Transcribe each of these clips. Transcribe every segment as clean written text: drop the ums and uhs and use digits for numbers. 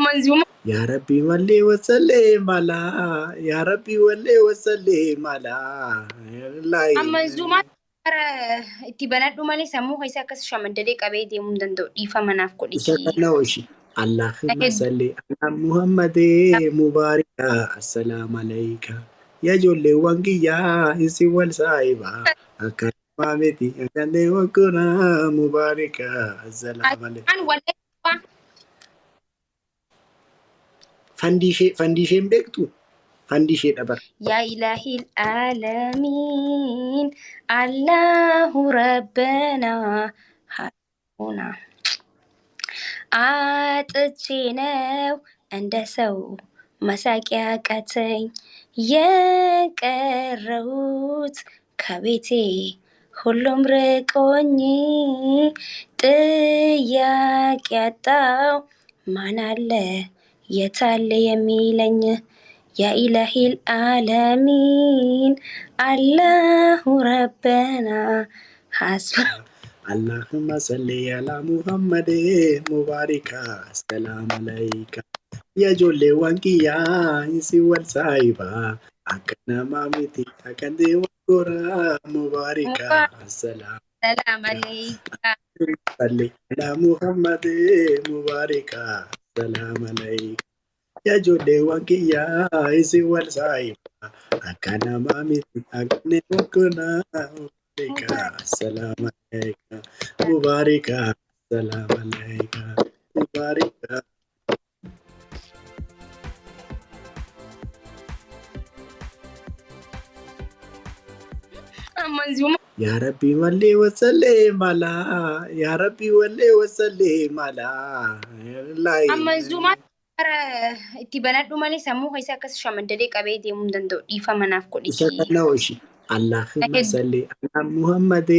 منظومة يا ربي ولي وسلم على يا ربي ولي وسلم على لا منظومة itti banadhu malee sammuu keessa akkas shamaddalee qabee deemuu hin danda'u dhiifama naaf godhiti. سكنوشي اللهم صل على محمد مبارك السلام عليك يا جل وانقيا انسي والسايبا أكن مامتي أكن وكنا مبارك السلام عليك Kan wallee فنديشين بيكتو فنديشين أبر يا إلهي العالمين الله ربنا حسبنا አጥቼ ነው እንደ ሰው መሳቅ ያቃተኝ የቀረሁት ከቤቴ ሁሉም ርቆኝ ጥያቄ ያጣው ማን አለ የታለ የሚለኝ يا إلهي العالمين الله ربنا حسبنا اللهم صل على محمد مبارك السلام عليك يا جل وانقيا انسي والسايبا أكن مامتي أكن وكنا مبارك السلام السلام عليك صل على محمد مبارك السلام عليك يا جود وانكيا ايسي والسايب اكنا مامي اكنا وكنا مبارك السلام عليك مبارك السلام عليك مبارك منظومة يا ربي ولي وسلم على يا ربي ولي وسلم على لا منظومة itti banadhu malee sammuu keessa akkas shamaddalee qabee deemuu hin danda'u dhiifama naaf godhiti. سكنوشي اللهم صل على محمد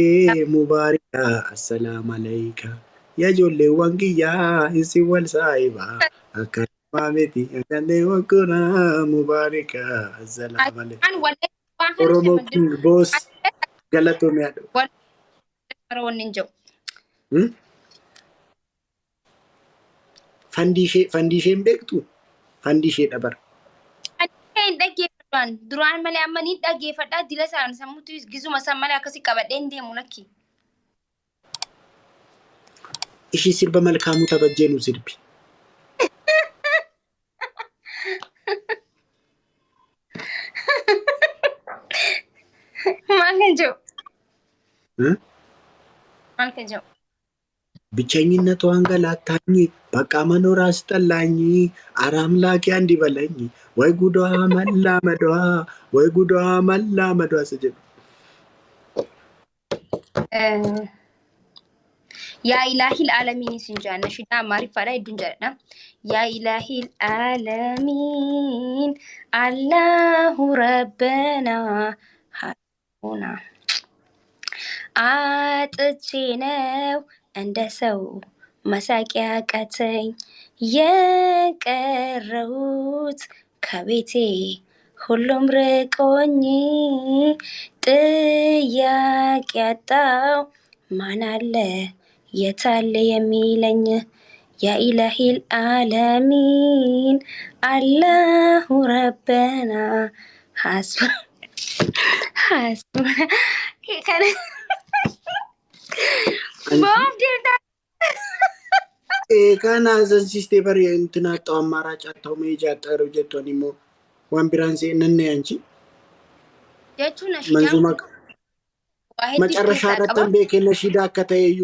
مبارك السلام عليك يا جل وانقيا انسي والسايبا أكن مامتي أكن وكنا مبارك السلام عليك Kan wallee waan kana أورومو shamaddalee كينج بوس غلطو ميادو wallee wanni hin jiru. فنديشين بيكتو فنديشين أبر Hin dhaggeeffadhaan duraan malee amma ni dhaggeeffadhaa dila isaan sammuutu gizuma san malee akkasii qabadhee hin deemu lakki. إشي سرب ملكامو تبجينو سربي Maal kan jiru? Maal kan jiru? ብቸኝነቷ አንገላታኝ በቃ መኖር አስጠላኝ ኧረ አምላኬ አንድ ይበለኝ ወይ ጉዷ መላመዷ ወይ ጉዷ መላመዷ ስጅን yaa ilaahil aalamiin isin jaanna shidhaa maariffaadha hedduun jedhadha yaa ilaahil aalamiin allahu rabbanaa hasbuna አጥቼ ነው እንደ ሰው መሳቅ ያቃተኝ የቀረሁት ከቤቴ ሁሉም ርቆኝ ጥያቄ ያጣው ማን አለ የታለ የሚለኝ يا إلهي العالمين الله ربنا حسبنا كان بوم ديرتا كان هذا سيستم انتنا تو አማራጭ አጣው መሄጃ አጣሩ ጀቶኒሞ ዋን ቢራንሲ እነነ ያንቺ jechuun መንዙማ waa መጨረሻ hedduu ረተን ቤከ ነሺዳ ከተየዩ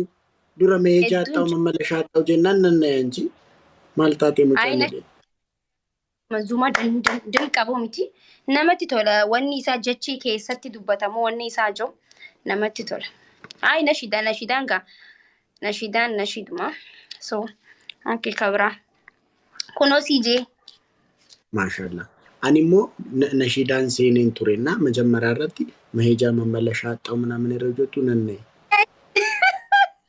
ዱረ መሄጃ hedduun አጣው መመለሻ አጣው ጀናን እነነ ያንቺ ማልታቴ ሙጫለደ manzuma din qabu miti namatti tola wanni isaa jechi keessatti dubbatamu wanni isaa jiru namatti tola ay nashidaan ga nashiduma so anke kabra kuno CJ ማሻአላ አኒሞ ነሺዳን ሴኔን ቱሬና መጀመሪያ ረቲ መሄጃ መመለሻ አጣው ምናምን ረጆቱ ነነ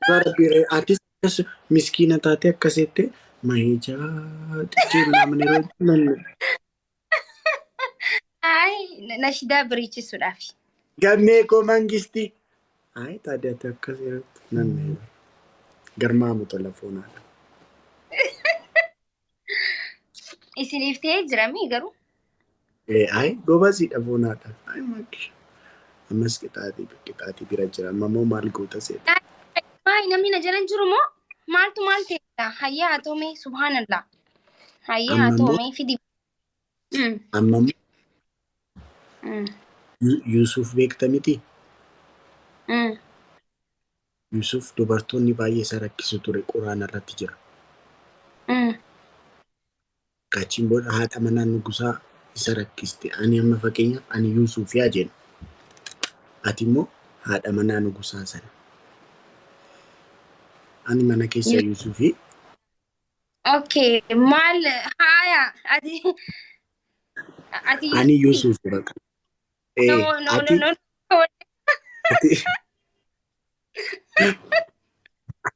ባረቢሬ አርቲስት ምስኪነታቴ ከሴቴ መሄጃ ጥቼ ምናምን ረጆቱ ነነ ay nashida birichisuudhaaf ገሜኮ መንግስቲ አይ ታዲያ ተከሰረት ነነ ገርማሙ ቴሌፎና Isiniftee jiramii garuu. Ay gobaasiidha boonaadha. Ay makki. Ammas qixaatii bira jira. Amma immoo maal goota seeta? Maay namni na jalan jiru moo maaltu maal ta'edha? Hayyaa haa ta'umee subhaanallah. Hayyaa haa Amma immoo ta'umee fidi. amma Yuusuf beekta miti? Yuusuf dubartoonni baay'ee isa rakkisu ture quraana irratti jira. Kachiin booda haadha manaa nugusaa isa rakkiste. Ani amma fakkeenyaaf ani Yuusuf yaa jennu. Ati immoo haadha manaa nugusaa sana. Ani mana keessa Yuusufii. Okay, maal haaya ati Ani Yuusuf bakka. no.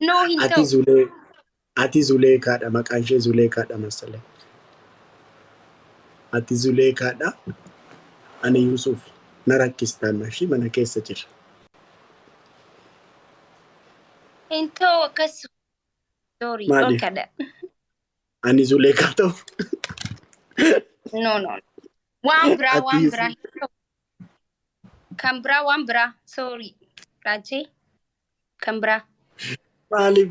No hin ta'u. Ati Zuleekaadha. Maqaan ishee Zuleekaadha masalee. Ati Zuleekaadha. Ani Yuusuf. Na rakkistaan ishii mana keessa jira. Hin ta'u akkas. Sorry, Maaliif? dhorkadha. Ani Zuleekaa ta'u. No. Waan biraa Ati waan biraa. Kan biraa waan biraa. Sorry. Raajee. Kan biraa. Maaliif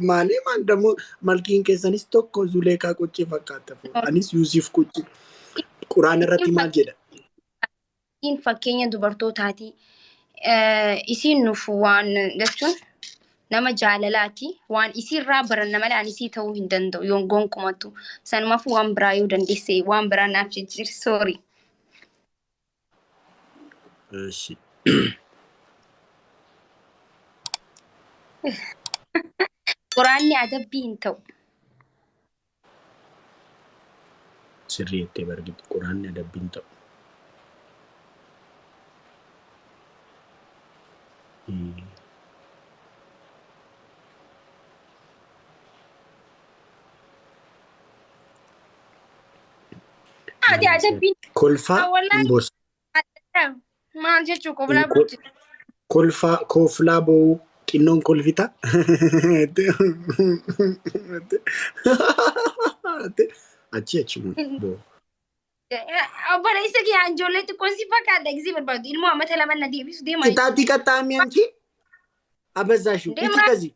dammoo malkiin keessanis tokko Zuleekaa Quncee fakkaata. Anis Yuusuf Quncee. Quraana irratti maal jedha? Isiin fakkeenya dubartootaati. Isiin nuuf waan jechuun nama jaalalaati. Waan isiirraa baranna malee ani isii ta'uu hin danda'u yoon gonkumattu. Sanumaaf waan biraa yoo dandeesse waan biraa naaf jijjiiri. Sorry. Quraanni adabbii hin ta'u. Sirrii jettee bargiti quraanni adabbii hin ta'u. Ati adabbii. Kolfaa hin boorsa. Maal jechuu koblaa bulchi. Kolfaa kooflaa boo'uu xinnoon kolfita. Achi boo'u. Obboleessa kee ijoollee xiqqoon si fakkaata eegisii barbaadu ilmoo ammata lama na deebisu deemaa. Qixaatii qaxxaamii anchi abazaashu iti kazi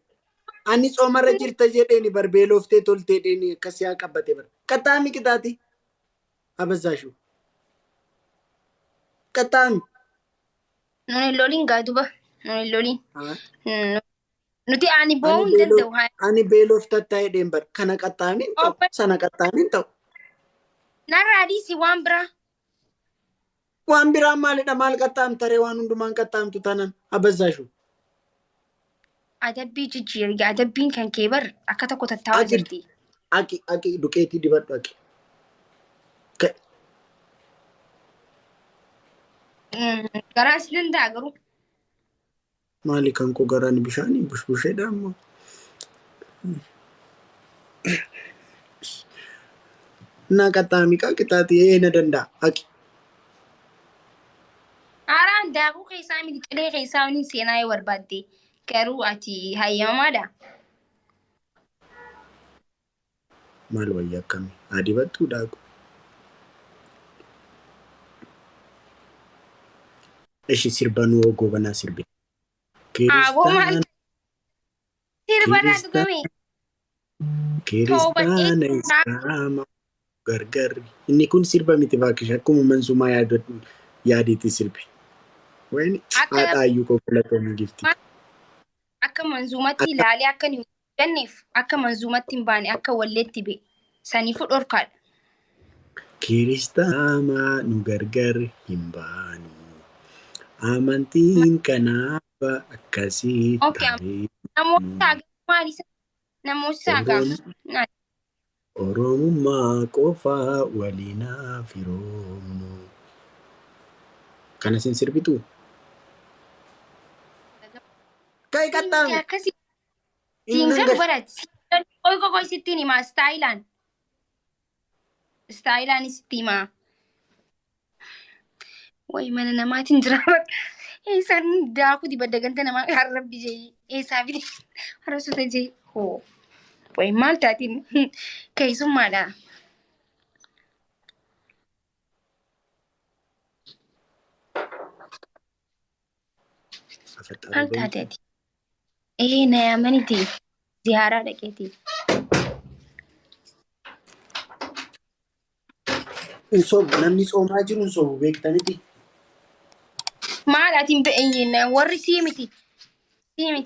ani xoomarra jirta jedheeni barbeelooftee toltee dheeni akkasii haa qabbate bar qaxxaamii qixaatii abazaashu qaxxaamii. Nuni loliin gaa duba nuni loliin. Nuti ani boo'uu hin danda'u. Ani beeloftatta jedheen bar kana qaxxaamiin ta'u sana qaxxaamiin ta'u. Narraa dhiisi waan biraa. Waan biraa maalidha maal qaxxaamtaree waan hundumaan qaxxaamtu tanan abazaashu. Adabbii jijjiirri adabbiin kan kee bar akka tokko tattaa'aa jirti. Aki duqeetii dibadhu aki. Garaa si danda'a garuu. Maali kan koo garaan bishaanii bushbusheedha ammoo. Na qaxxaamii qixaatii na danda'a aki. Haaraan daakuu keessaa miti cilee keessaa waliin seenaa yoo barbaadde garuu ati hayyamamaadha. Maal wayyaa akkamii haa dibattuu daaku. Ishi sirba nu gobanaa sirbe. Sirbanaa dhugame. Kiristaana Islaamaa gargarri. Inni kun sirba miti baakisha akkuma mansumaa yaadeetti sirbe. Wayni haadhaayyuu kokolatoomii gifti. Akka manzumatti ilaalee akka hin jenneef akka manzumatti hin baane akka walleetti be saniifuu dhorkaadha. Kiristaanaa nu gargar hin baanu. Amantiin kanaaf akkasii ta'ee. Namoota saagaa. Oromummaa qofaa waliinaaf firoomnu. Kana sin sirbitu? Kai qaxxaami. Siingan barati. Koi sittiin himaa staayilaan. Staayilaan sitti himaa. Wayi mana namaatiin jiraata. Eessaan daakuu dibadda ganta namaa harrabbi jee. Eessaa bite harasuuta jee. Hoo. Wayi maal taatiin keessummaadha. كفتر بين تاتي إيه نيامنتي زيارة لكيتي إنصوب نمني صوم هاجر إنصوب بيك تانيتي ما لاتين بأيين وري سيمتي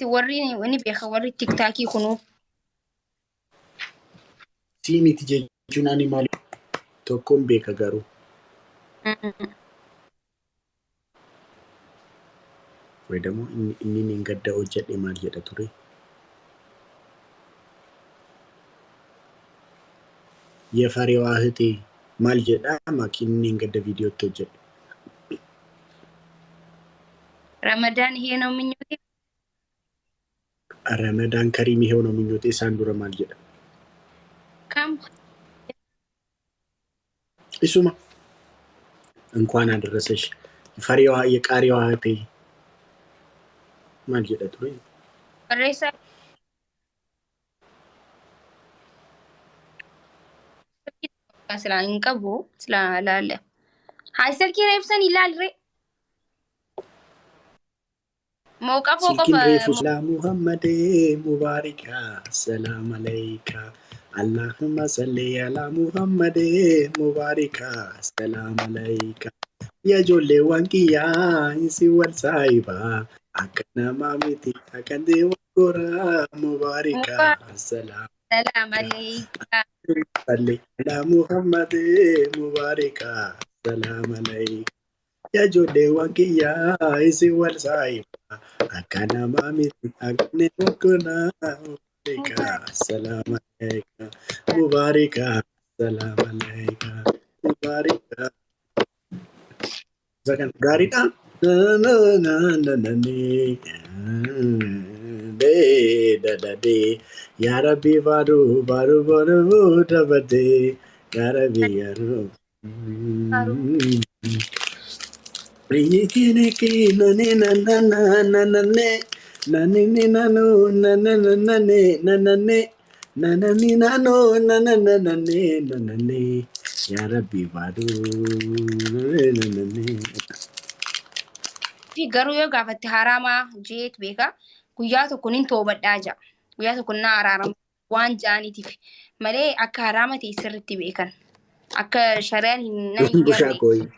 وريني وإني بيخ وري تيك تاكي خنو سيمي تجي جناني مالي توكم بيك أجارو ويدمو إني نقدر أوجد إمال يدا توري يفاري واحدي مال جدا ما كيني نقدر فيديو توجد رمضان هي نوم من يوتي رمضان كريم هو من يوتي ساندورا مال جدا كم إسمع እንኳን አደረሰሽ ፈሪዋ የቃሪዋ እህቴ ማልጀዳ ጥሩ الرئيسة سلا إنكبو سلا لا لا هاي سلكي ريفسن إلا الري موقف سلكين وقف ريفو سلام محمد مبارك السلام عليك اللهم صل على محمد مبارك السلام عليك يا جولي وانكيا إنسي والسايبا أكنا مامتي أكندي وكورا مبارك السلام سلام عليك صلي على محمد مبارك السلام عليك يا جودي وانكيا إنسي والسايبا أكنا مامتي أكندي وكورا مبارك السلام عليك مبارك السلام عليك مبارك Zakan gaariidha. Yaa Rabbi baaduu dabadee yaa Rabbi yaaduu. Riikeeneke nane nanane nanane nano nanane nanane nanani nano nanane nanane yaa Rabbi baaduu nanane. في قرو يوقع في التهارامة جيت بيكا قياتو كنين توبت داجا قياتو كنا عرارم وان جاني تفي مالي أكا هرامة تيسرتي بيكا أكا شريان نمي Bushaa يرني kooyi.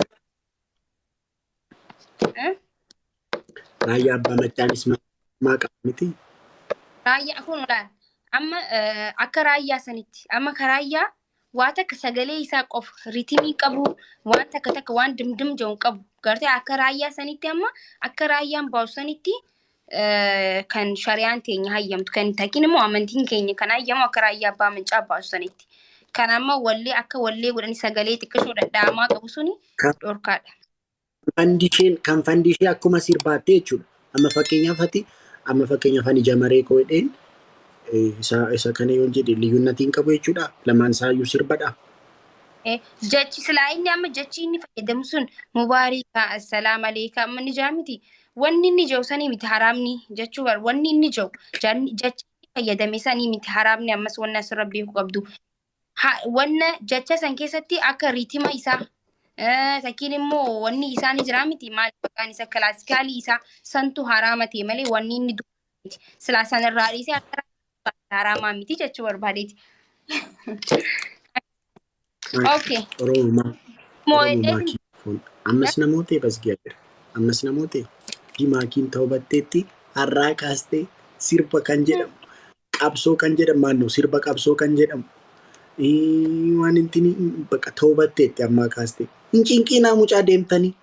Raayyaa abbaa machaanis maa qaba miti. رايا أكون ولا أما أكا رايا سنتي أما كرايا واتك سجلي يساق أوف ريتمي كابو وانتك تك وان دم جون كابو قرتي أكا رايا سنتي أما أكا رايا باو سنتي kan shari'aan teenya hayyamtu kan takin immoo amantiin keenya kan hayyamu akka raayyaa abbaa mancaa baasu sanitti. Kan amma wallee akka wallee godhanii sagalee xiqqashoo dhadhaamaa qabu suni dhorkaadha. Kan fandishee akkuma sirbaattee jechuudha. Amma fakkeenyaaf ani jamaree koo hidheen isa kana yoon jedhe liyyuunnatiin qabu jechuudha. Lamaan isaayyuu sirbadha. Jechi silaa inni amma jechi inni fayyadamu sun mubaarikaa assalaam aleekaa amma ni jaamiti. Wanni inni jiru sanii miti haraamni jechuu bar wanni inni jiru jecha fayyadame sanii miti haraamni ammas wanna asirra beeku qabdu. Wanna jecha san keessatti akka riitima isaa takkiin immoo wanni isaa ni jira miti maal maqaan isa kilaasikaalii isaa santu haraama ta'e malee wanni inni dubbatu silaa sanarraa dhiisee akka haraamaa miti jechuu barbaadeeti. Okay. Oromoo ammas namoota basgii jira. Ammas namoota maakiin ta'uu batteetti har'aa kaastee sirba kan jedhamu qabsoo kan jedhamu maannoo sirba qabsoo kan jedhamu waan intini bakka ta'uu batteetti ammaa kaastee hin cinqiinaa mucaa deemtanii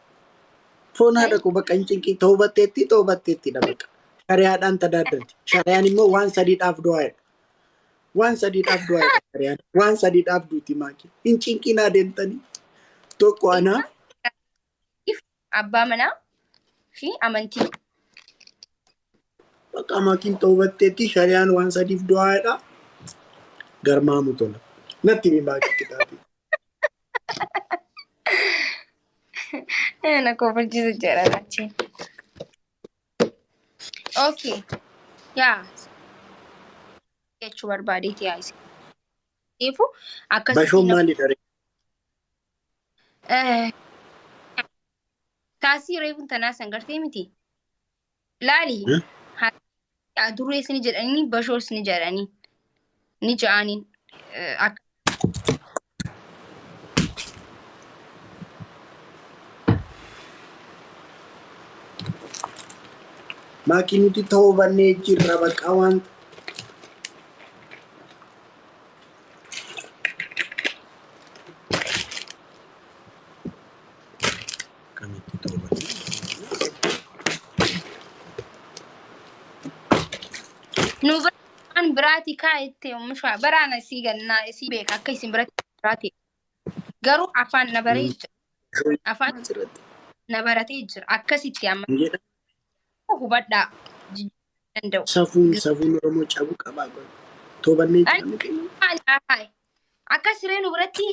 foon haadha koo bakka hin cinqii ta'uu batteettidha bakka shari'aadhaan tadaaddarti shari'aan immoo waan sadiidhaaf du'aadha. Waan sadiidhaaf du'aadha shari'aan waan sadiidhaaf duuti maakii hin cinqiinaa deemtanii tokko anaaf. Abbaa manaa fi amantii. Bakka maakiin ta'uu batteetti shari'aan waan sadiif du'aadha. Garmaamu tola. Natti mi maakii kitaati. Na kofalchiisa jedha laachiin. Okay. Yaa. Jechuu barbaadeeti yaa isin. Eefu akkasitti. Bashoon maalidha ree? Taasii reefuun tanaa san gartee miti. laali duree sini jedhanii bashoo sini jedhanii ni ja'aniin akka Maakii nuti ta'uu bannee jirra bakka waan kamitti ta'uu bannee nu biraan biraati kaa'itte oomisha baraana isii gannaa isii beeka akka isin biraati garuu afaan na baree jira afaan na baratee jira akkasitti amma hubadhaa danda'u. Safuun Oromoo cabuu qabaa godhu. Toobannee jira. Akka siree nu biratti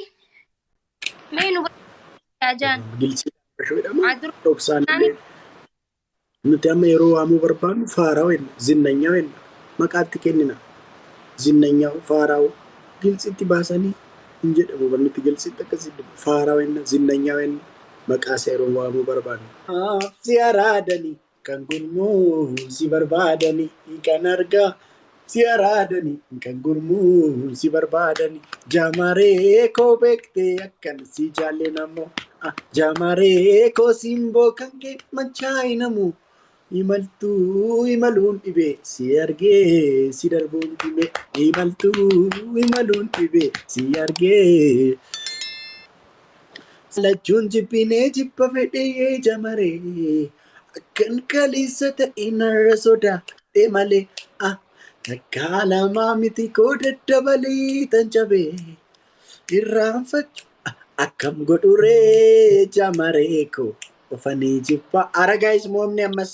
mee nu biratti ajaan. Gilsii dhoksaan illee nuti amma yeroo waamuu barbaannu faaraa wenna zinnanyaa wenna maqaatti kennina zinnanyaa faaraa gilsiitti baasanii hin jedhamu barnuti gilsiitti akkasitti faaraa wenna zinnanyaa wenna maqaasa yeroo waamuu barbaannu. Si araadanii kan gurmuu si barbaadanii kan argaa si araadanii kan gurmuu si barbaadanii jaamaree koo beektee akkan si jaalleen ammoo jaamaree koo simboo kan kee machaa'inamu imaltuu imaluun dhibee si argee si darbuun dhibee imaltuu imaluun dhibee si argee. Lachuun jibbinee jibba fedhee jaamaree. Kan kaleessa ta'e narra sodaadhee malee takkaa lamaa miti koo daddabalee tan cabee irraanfachuu akkam godhuree jaamaree koo ofanii jibba. Ara gaayis moomni ammas